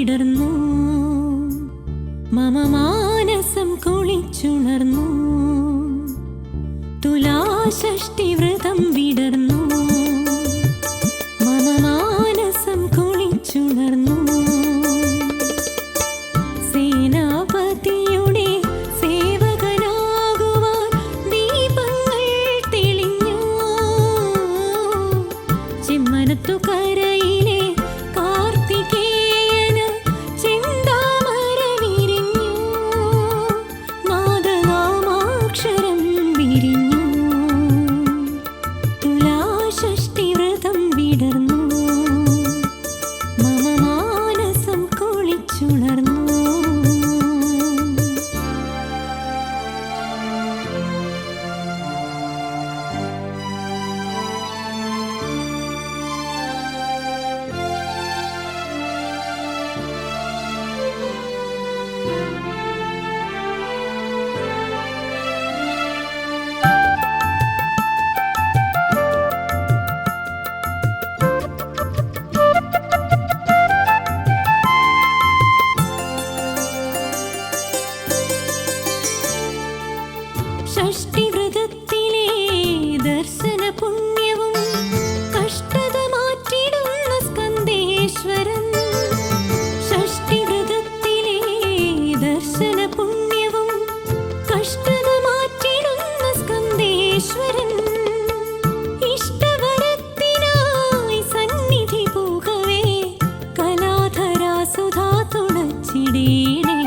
വിടർന്നു, മമ മാനസം കുളിച്ചുണർന്നു. തുലാഷഷ്ടി വ്രതം വിടർന്നു, മമ മാനസം കുളിച്ചുണർന്നു. സേനാപതിയുടെ സേവകനാകുവാൻ ദീപങ്ങൾ തെളിഞ്ഞു. ചെമ്മനത്തു കരയിലെ കാർത്തികേയന് ചെന്താമര വിരിഞ്ഞു. നാദനാമാക്ഷരം വിരിഞ്ഞു. തുലാഷഷ്ടി വ്രതം വിടർന്നു, മമ മാനസം കുളിച്ചുണർന്നു. ഷഷ്ടിവ്രതത്തിലെ ദർശന പുണ്യവും കഷ്ടത മാറ്റിടുന്ന സ്കന്ദേശ്വരൻ. ഷഷ്ടിവ്രതത്തിലെ ദർശന പുണ്യവും കഷ്ടത മാറ്റിടുന്ന സ്കന്ദേശ്വരൻ. ഇഷ്ടവരത്തിനായി സന്നിധി പോകവേ കലാധരാ സുധാ തുണച്ചിടേണേ.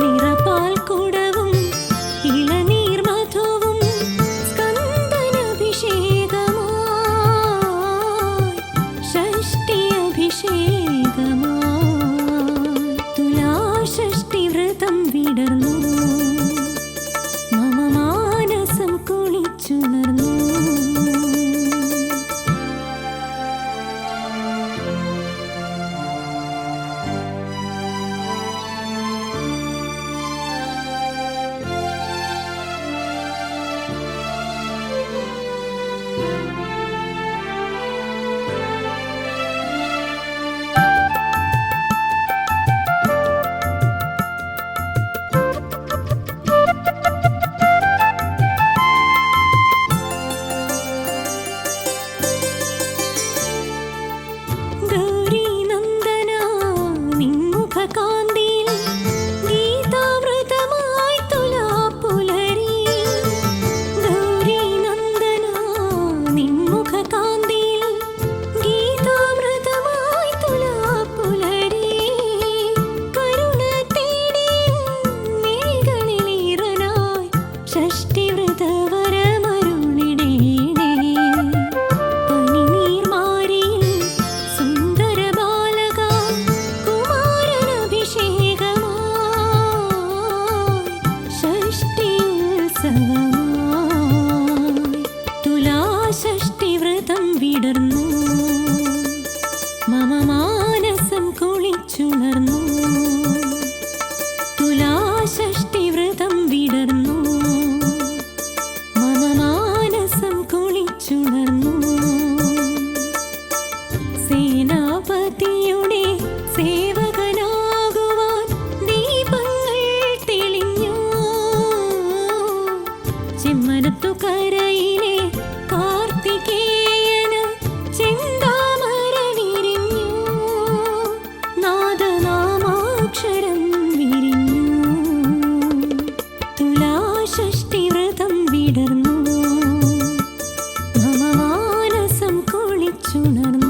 നിറപാൽ കുടവും ഇളനീർ മധുവും സ്കന്ദനഭിഷേകമായി, ഷഷ്ടി അഭിഷേകമായി. തുലാഷഷ്ടി വ്രതം വിടർന്നു, മമ മാനസം കുളിച്ചുണർന്നു. കാന്തിയിൽ ഗീതാമൃതമായി തുലാപ്പുലരി. ഗൗരി നന്ദന നിൻമുഖ കാന്തിയിൽ ഗീതാമൃതമായി തുലാപ്പുലരി. കരുണ തേടിയും മിഴികളിലീറനായി ഷഷ്ടിവ്രതവരമരുളിടേണേ. പനിനീർമാരിയിൽ സുന്ദര ബാലക തുലാഷഷ്ടി വ്രതം വിടർന്നു, മമ മാനസം കുളിച്ചുണർന്നു. തുലാഷഷ്ടി വ്രതം വിടർന്നു, മമ മാനസം കുളിച്ചുണർന്നു. സേനാപതിയുടെ സേവകനാകുവാൻ ദീപങ്ങൾ തെളിഞ്ഞു. ചെമ്മനത്തു കരയിലെ കാർത്തികേയന് ചെന്താമര വിരിഞ്ഞു. നാദനാമാക്ഷരം വിരിഞ്ഞു. തുലാഷഷ്ടി വ്രതം വിടർന്നു, മമ മാനസം കുളിച്ചുണർന്നു.